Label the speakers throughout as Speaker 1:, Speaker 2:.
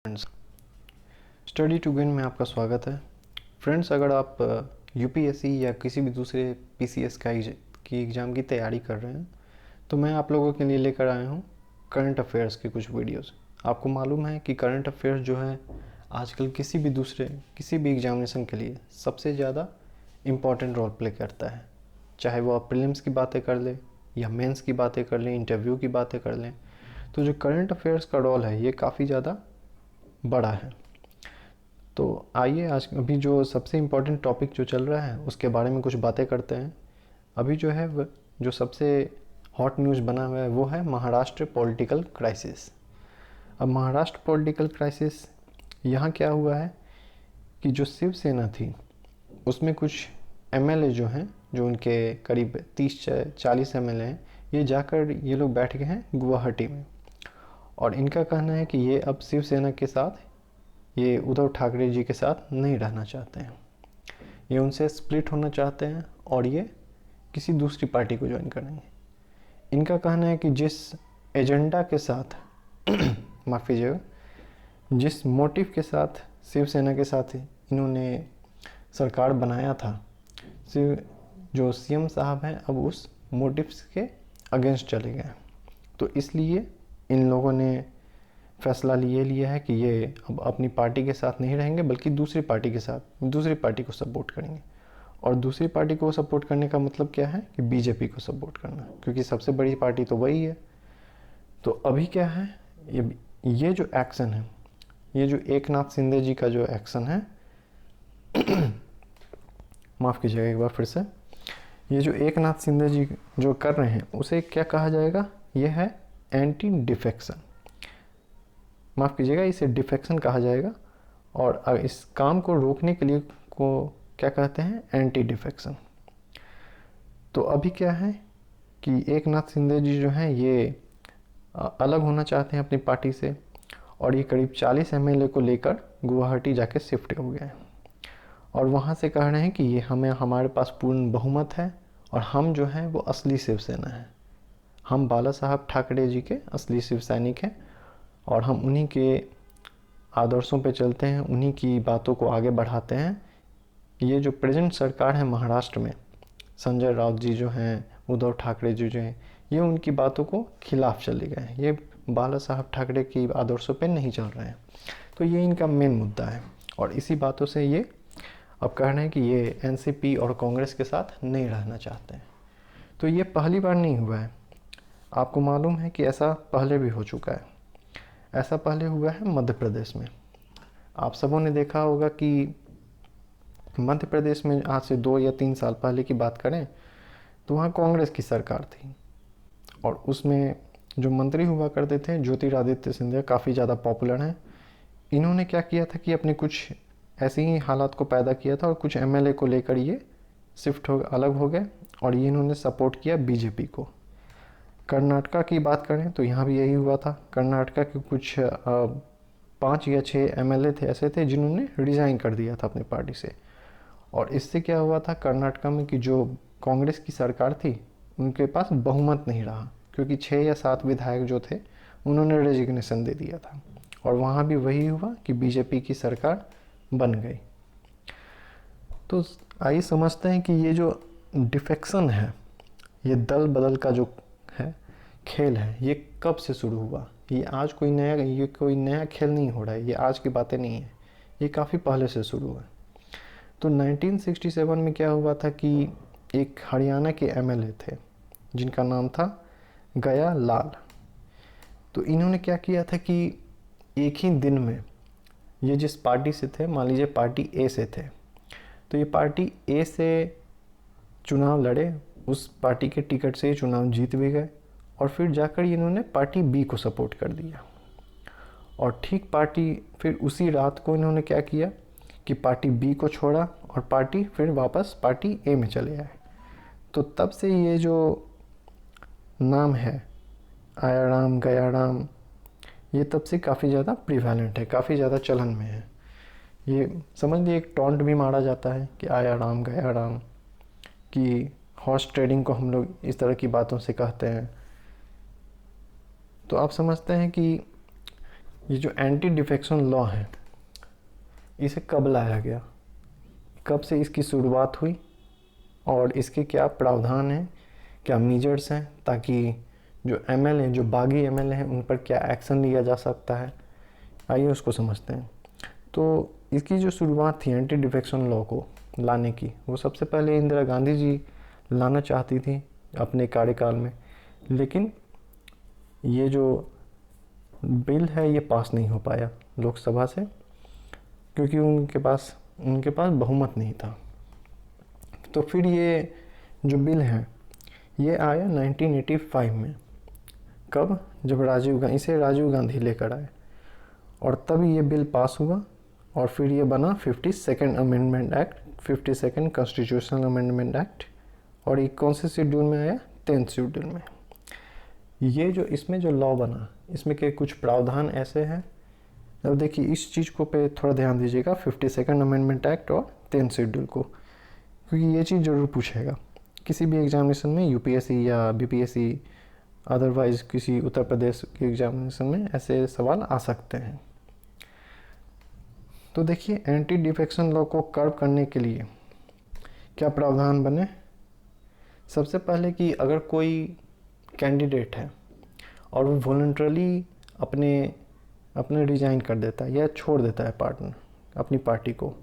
Speaker 1: Friends, study to win में आपका स्वागत है। फ्रेंड्स, अगर आप यूपीएससी या किसी भी दूसरे पीसीएस की एग्ज़ाम की तैयारी कर रहे हैं तो मैं आप लोगों के लिए लेकर आया हूँ करंट अफेयर्स के कुछ वीडियोस। आपको मालूम है कि करंट अफेयर्स जो है आजकल किसी भी एग्जामिनेशन के लिए सबसे ज़्यादा इम्पॉर्टेंट रोल प्ले करता है। चाहे वो आप प्रीलिम्स की बातें कर लें या मेंस की बातें कर लें, इंटरव्यू की बातें कर लें, तो जो करंट अफेयर्स का रोल है ये काफ़ी ज़्यादा बड़ा है। तो आइए आज अभी जो सबसे इम्पोर्टेंट टॉपिक जो चल रहा है उसके बारे में कुछ बातें करते हैं। अभी जो है जो सबसे हॉट न्यूज़ बना हुआ है वो है महाराष्ट्र पॉलिटिकल क्राइसिस। अब महाराष्ट्र पॉलिटिकल क्राइसिस यहाँ क्या हुआ है कि जो शिवसेना थी उसमें कुछ एमएलए जो हैं, जो उनके करीब 30-40 एमएलए हैं, ये लोग बैठ गए हैं गुवाहाटी में। और इनका कहना है कि ये अब शिवसेना के साथ, ये उद्धव ठाकरे जी के साथ नहीं रहना चाहते हैं, ये उनसे स्प्लिट होना चाहते हैं और ये किसी दूसरी पार्टी को ज्वाइन करेंगे। इनका कहना है कि जिस एजेंडा के साथ माफ़ कीजिएगा, जिस मोटिव के साथ शिवसेना के साथ इन्होंने सरकार बनाया था, जो सीएम साहब हैं अब उस मोटिव्स के अगेंस्ट चले गए। तो इसलिए इन लोगों ने फैसला ये लिया है कि ये अब अपनी पार्टी के साथ नहीं रहेंगे बल्कि दूसरी पार्टी को सपोर्ट करेंगे। और दूसरी पार्टी को सपोर्ट करने का मतलब क्या है कि बीजेपी को सपोर्ट करना, क्योंकि सबसे बड़ी पार्टी तो वही है। तो अभी क्या है, ये जो एक्शन है, ये जो एकनाथ शिंदे जी का जो एक्शन है माफ़ कीजिएगा एक बार फिर से, ये जो एकनाथ शिंदे जी जो कर रहे हैं उसे क्या कहा जाएगा, ये है एंटी डिफेक्शन। माफ़ कीजिएगा, इसे डिफेक्शन कहा जाएगा। और इस काम को रोकने के लिए को क्या कहते हैं, एंटी डिफेक्शन। तो अभी क्या है कि एकनाथ शिंदे जी जो हैं ये अलग होना चाहते हैं अपनी पार्टी से, और ये करीब 40 एमएलए को लेकर गुवाहाटी जाके शिफ्ट हो गए हैं। और वहाँ से कह रहे हैं कि ये हमारे पास पूर्ण बहुमत है और हम जो हैं वो असली शिवसेना है, हम बाला साहब ठाकरे जी के असली शिव सैनिक हैं और हम उन्हीं के आदर्शों पे चलते हैं, उन्हीं की बातों को आगे बढ़ाते हैं। ये जो प्रेजेंट सरकार है महाराष्ट्र में, संजय राउत जी जो हैं, उद्धव ठाकरे जी जो हैं, ये उनकी बातों को खिलाफ चले गए हैं, ये बाला साहब ठाकरे की आदर्शों पे नहीं चल रहे हैं। तो ये इनका मेन मुद्दा है और इसी बातों से ये अब कह रहे हैं कि ये एनसीपी और कांग्रेस के साथ नहीं रहना चाहते हैं। तो ये पहली बार नहीं हुआ है, आपको मालूम है कि ऐसा पहले भी हो चुका है। ऐसा पहले हुआ है मध्य प्रदेश में। आप सबों ने देखा होगा कि मध्य प्रदेश में आज से 2 या 3 साल पहले की बात करें तो वहाँ कांग्रेस की सरकार थी और उसमें जो मंत्री हुआ करते थे ज्योतिरादित्य सिंधिया काफ़ी ज़्यादा पॉपुलर हैं। इन्होंने क्या किया था कि अपने कुछ ऐसे ही हालात को पैदा किया था और कुछ एमएलए को लेकर ये अलग हो गए और ये इन्होंने सपोर्ट किया बीजेपी को। कर्नाटका की बात करें तो यहाँ भी यही हुआ था। कर्नाटका के कुछ 5 या 6 एमएलए ऐसे थे जिन्होंने रिज़ाइन कर दिया था अपनी पार्टी से। और इससे क्या हुआ था कर्नाटका में कि जो कांग्रेस की सरकार थी उनके पास बहुमत नहीं रहा, क्योंकि 6 या 7 विधायक जो थे उन्होंने रेजिग्नेशन दे दिया था। और वहाँ भी वही हुआ कि बीजेपी की सरकार बन गई। तो आइए समझते हैं कि ये जो डिफेक्शन है, ये दल बदल का जो है खेल है, ये कब से शुरू हुआ। ये कोई नया खेल नहीं हो रहा है, ये आज की बातें नहीं है, ये काफ़ी पहले से शुरू हुआ। तो 1967 में क्या हुआ था कि एक हरियाणा के एमएलए थे जिनका नाम था गया लाल। तो इन्होंने क्या किया था कि एक ही दिन में ये जिस पार्टी से थे, मान लीजिए पार्टी ए से थे, तो ये पार्टी ए से चुनाव लड़े, उस पार्टी के टिकट से ये चुनाव जीत भी गए और फिर जाकर इन्होंने पार्टी बी को सपोर्ट कर दिया। और ठीक फिर उसी रात को इन्होंने क्या किया कि पार्टी बी को छोड़ा और फिर वापस पार्टी ए में चले आए। तो तब से ये जो नाम है आया राम गया राम, ये तब से काफ़ी ज़्यादा प्रिवेलेंट है, काफ़ी ज़्यादा चलन में है। ये समझ लीजिए एक टॉन्ट भी मारा जाता है कि आया राम गया राम, कि हॉर्स ट्रेडिंग को हम लोग इस तरह की बातों से कहते हैं। तो आप समझते हैं कि ये जो एंटी डिफेक्शन लॉ है इसे कब लाया गया, कब से इसकी शुरुआत हुई और इसके क्या प्रावधान हैं, क्या मेजर्स हैं, ताकि जो एमएल हैं, जो बागी एमएल हैं, उन पर क्या एक्शन लिया जा सकता है। आइए उसको समझते हैं। तो इसकी जो शुरुआत थी एंटी डिफेक्शन लॉ को लाने की, वो सबसे पहले इंदिरा गांधी जी लाना चाहती थी अपने कार्यकाल में, लेकिन ये जो बिल है ये पास नहीं हो पाया लोकसभा से, क्योंकि उनके पास बहुमत नहीं था। तो फिर ये जो बिल है ये आया 1985 में। कब? जब इसे राजीव गांधी लेकर आए और तब ये बिल पास हुआ और फिर ये बना 52nd amendment act, 52nd constitutional amendment act. और ये कौन से शेड्यूल में आया? 10th शेड्यूल में। ये जो इसमें जो लॉ बना, इसमें के कुछ प्रावधान ऐसे हैं। अब देखिए इस चीज़ को पे थोड़ा ध्यान दीजिएगा, 52nd अमेंडमेंट एक्ट और 10th शेड्यूल को, क्योंकि ये चीज़ ज़रूर पूछेगा किसी भी एग्जामिनेशन में, यूपीएससी या बीपीएससी, अदरवाइज किसी उत्तर प्रदेश के एग्जामिनेशन में ऐसे सवाल आ सकते हैं। तो देखिए एंटी डिफेक्शन लॉ को कर्व करने के लिए क्या प्रावधान बने। सबसे पहले कि अगर कोई कैंडिडेट है और वो वॉलंटरली अपने रिजाइन कर देता है या छोड़ देता है पार्टनर अपनी पार्टी को,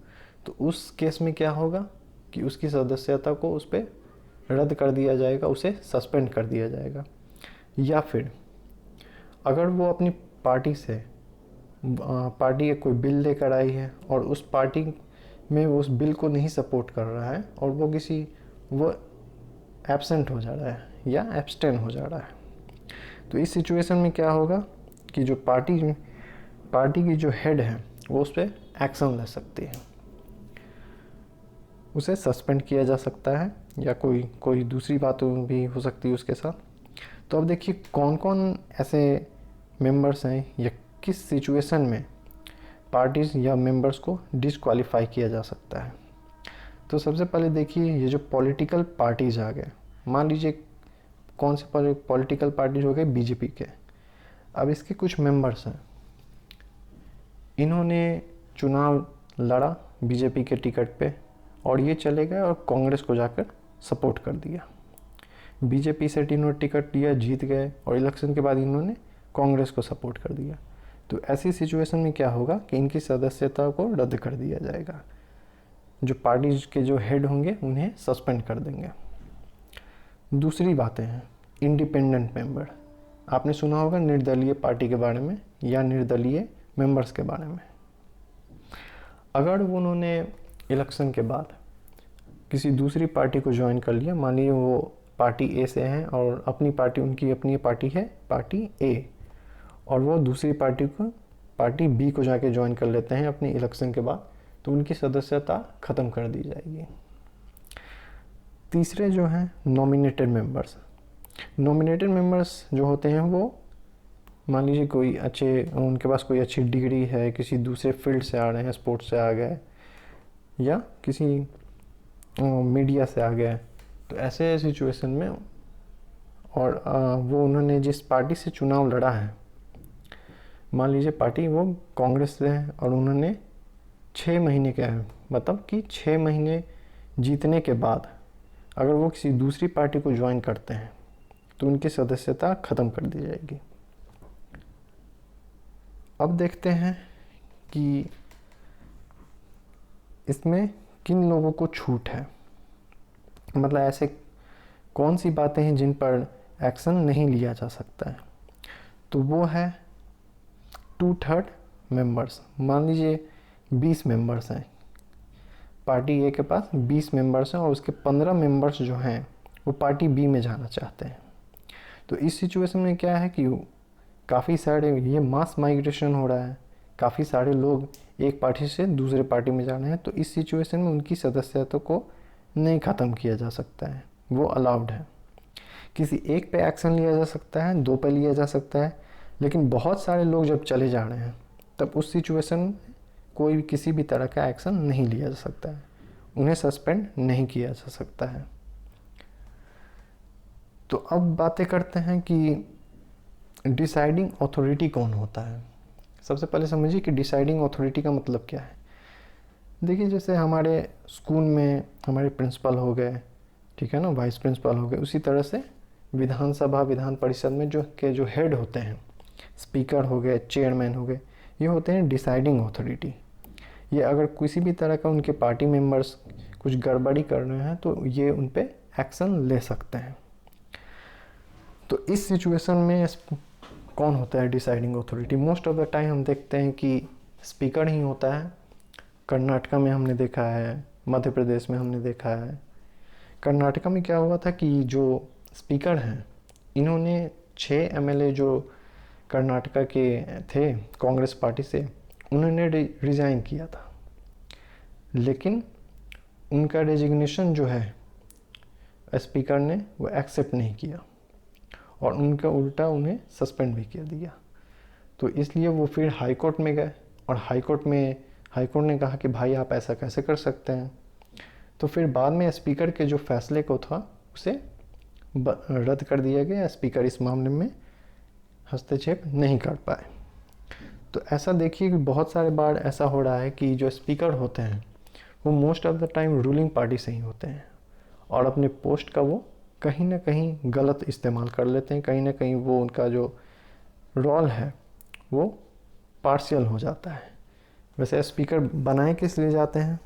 Speaker 1: तो उस केस में क्या होगा कि उसकी सदस्यता को उस पर रद्द कर दिया जाएगा, उसे सस्पेंड कर दिया जाएगा। या फिर अगर वो अपनी पार्टी कोई बिल लेकर आई है और उस पार्टी में वो उस बिल को नहीं सपोर्ट कर रहा है और वो एब्सेंट हो जा रहा है या एब्सटेन हो जा रहा है, तो इस सिचुएशन में क्या होगा कि जो पार्टी की जो हेड है वो उस पर एक्शन ले सकती है, उसे सस्पेंड किया जा सकता है या कोई दूसरी बात भी हो सकती है उसके साथ। तो अब देखिए कौन कौन ऐसे मेंबर्स हैं या किस सिचुएशन में पार्टीज या मेंबर्स को डिसक्वालीफाई किया जा सकता है। तो सबसे पहले देखिए ये जो पॉलिटिकल पार्टीज आ गए, मान लीजिए कौन से पॉलिटिकल पार्टीज हो गए, बीजेपी के। अब इसके कुछ मेंबर्स हैं, इन्होंने चुनाव लड़ा बीजेपी के टिकट पे और ये चले गए और कांग्रेस को जाकर सपोर्ट कर दिया। बीजेपी से इन्होंने टिकट लिया, जीत गए और इलेक्शन के बाद इन्होंने कांग्रेस को सपोर्ट कर दिया। तो ऐसी सिचुएशन में क्या होगा कि इनकी सदस्यता को रद्द कर दिया जाएगा, जो पार्टी के जो हेड होंगे उन्हें सस्पेंड कर देंगे। दूसरी बातें हैं इंडिपेंडेंट मेंबर। आपने सुना होगा निर्दलीय पार्टी के बारे में या निर्दलीय मेंबर्स के बारे में। अगर उन्होंने इलेक्शन के बाद किसी दूसरी पार्टी को ज्वाइन कर लिया, मान लीजिए वो पार्टी ए से हैं और उनकी अपनी पार्टी है पार्टी ए, और वो दूसरी पार्टी बी को जाके ज्वाइन कर लेते हैं अपनी इलेक्शन के बाद, तो उनकी सदस्यता ख़त्म कर दी जाएगी। तीसरे जो हैं नॉमिनेटेड मेंबर्स। नॉमिनेटेड मेंबर्स जो होते हैं वो मान लीजिए उनके पास कोई अच्छी डिग्री है, किसी दूसरे फील्ड से आ रहे हैं, स्पोर्ट्स से आ गए या किसी मीडिया से आ गए, तो ऐसे सिचुएशन में और वो उन्होंने जिस पार्टी से चुनाव लड़ा है, मान लीजिए पार्टी वो कांग्रेस से है और उन्होंने 6 महीने के मतलब कि 6 महीने जीतने के बाद अगर वो किसी दूसरी पार्टी को ज्वाइन करते हैं तो उनकी सदस्यता ख़त्म कर दी जाएगी। अब देखते हैं कि इसमें किन लोगों को छूट है, मतलब ऐसे कौन सी बातें हैं जिन पर एक्शन नहीं लिया जा सकता है। तो वो है 2/3 मेंबर्स। मान लीजिए 20 मेंबर्स हैं, पार्टी ए के पास 20 मेंबर्स हैं और उसके 15 मेंबर्स जो हैं वो पार्टी बी में जाना चाहते हैं। तो इस सिचुएशन में क्या है कि काफ़ी सारे ये मास माइग्रेशन हो रहा है, काफ़ी सारे लोग एक पार्टी से दूसरे पार्टी में जा रहे हैं, तो इस सिचुएशन में उनकी सदस्यता को नहीं ख़त्म किया जा सकता है, वो अलाउड है। किसी एक पे एक्शन लिया जा सकता है, 2 पे लिया जा सकता है, लेकिन बहुत सारे लोग जब चले जा रहे हैं तब उस सिचुएशन में कोई किसी भी तरह का एक्शन नहीं लिया जा सकता है, उन्हें सस्पेंड नहीं किया जा सकता है। तो अब बातें करते हैं कि डिसाइडिंग अथॉरिटी कौन होता है। सबसे पहले समझिए कि डिसाइडिंग अथॉरिटी का मतलब क्या है। देखिए जैसे हमारे स्कूल में हमारे प्रिंसिपल हो गए, ठीक है ना, वाइस प्रिंसिपल हो गए, उसी तरह से विधानसभा विधान परिषद में जो हेड होते हैं, स्पीकर हो गए, चेयरमैन हो गए, ये होते हैं डिसाइडिंग अथॉरिटी। ये अगर किसी भी तरह का उनके पार्टी मेंबर्स कुछ गड़बड़ी कर रहे हैं तो ये उन पे एक्शन ले सकते हैं। तो इस सिचुएशन में कौन होता है deciding authority? Most of the time हम देखते हैं कि स्पीकर ही होता है। कर्नाटका में हमने देखा है, मध्य प्रदेश में हमने देखा है। कर्नाटका में क्या हुआ था कि जो स्पीकर हैं, इन्होंने 6 एमएलए जो कर्नाटका के थे कांग्रेस पार्टी से, उन्होंने रिज़ाइन किया था, लेकिन उनका रेजिग्नेशन जो है स्पीकर ने वो एक्सेप्ट नहीं किया और उनका उल्टा उन्हें सस्पेंड भी कर दिया। तो इसलिए वो फिर हाई कोर्ट में गए और हाई कोर्ट ने कहा कि भाई आप ऐसा कैसे कर सकते हैं। तो फिर बाद में स्पीकर के जो फैसले को था उसे रद्द कर दिया गया। स्पीकर इस मामले में हस्तक्षेप नहीं कर पाए। तो ऐसा देखिए कि बहुत सारे बार ऐसा हो रहा है कि जो स्पीकर होते हैं वो most of the time ruling party से ही होते हैं और अपने पोस्ट का वो कहीं ना कहीं गलत इस्तेमाल कर लेते हैं। कहीं ना कहीं वो उनका जो रोल है वो पार्शियल हो जाता है। वैसे स्पीकर बनाए किस लिए जाते हैं?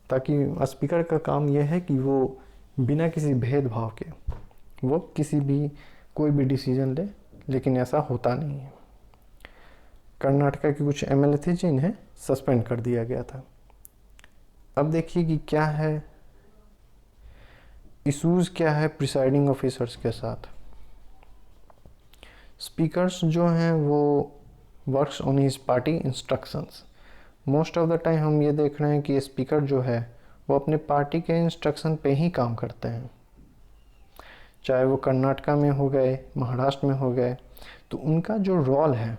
Speaker 1: ताकि स्पीकर का काम यह है कि वो बिना किसी भेदभाव के वो कोई भी डिसीजन ले, लेकिन ऐसा होता नहीं है। कर्नाटका के कुछ एमएलए थे जिन्हें सस्पेंड कर दिया गया था। अब देखिए कि क्या है इश्यूज, क्या है प्रिसाइडिंग ऑफिसर्स के साथ। स्पीकर्स जो हैं वो works on his party instructions. Most of the time हम ये देख रहे हैं कि स्पीकर जो है वो अपने पार्टी के इंस्ट्रक्शन पे ही काम करते हैं, चाहे वो कर्नाटका में हो गए, महाराष्ट्र में हो गए। तो उनका जो रोल है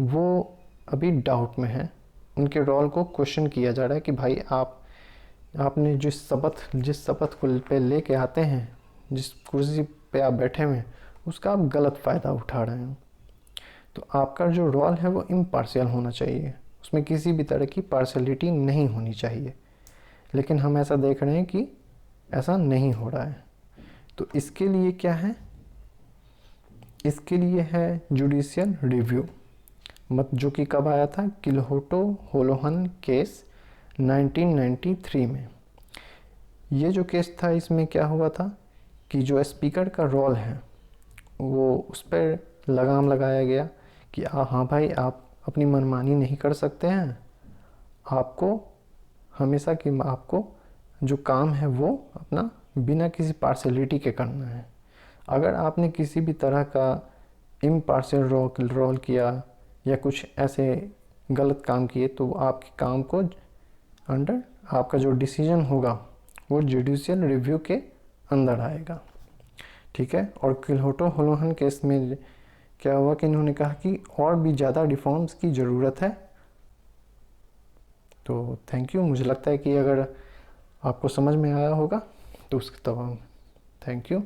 Speaker 1: वो अभी डाउट में है। उनके रोल को क्वेश्चन किया जा रहा है कि भाई आपने जिस शपथ को पे लेके आते हैं, जिस कुर्सी पे आप बैठे हुए हैं, उसका आप गलत फ़ायदा उठा रहे हैं। तो आपका जो रोल है वो इम्पार्शियल होना चाहिए, उसमें किसी भी तरह की पार्शियलिटी नहीं होनी चाहिए। लेकिन हम ऐसा देख रहे हैं कि ऐसा नहीं हो रहा है। तो इसके लिए क्या है? इसके लिए है जुडिशियल रिव्यू, जो कि कब आया था? किल्होटो होलोहन केस 1993 में। ये जो केस था इसमें क्या हुआ था कि जो स्पीकर का रोल है वो उस पर लगाम लगाया गया कि हाँ भाई आप अपनी मनमानी नहीं कर सकते हैं, आपको हमेशा कि आपको जो काम है वो अपना बिना किसी पार्शियलिटी के करना है। अगर आपने किसी भी तरह का इम्पार्शियल रोल किया या कुछ ऐसे गलत काम किए तो आपके काम को अंडर आपका जो डिसीजन होगा वो जुडिशियल रिव्यू के अंदर आएगा, ठीक है। और किल्होटो होलोहन केस में क्या हुआ कि इन्होंने कहा कि और भी ज़्यादा रिफॉर्म्स की ज़रूरत है। तो थैंक यू। मुझे लगता है कि अगर आपको समझ में आया होगा तो उसके तमाम थैंक यू।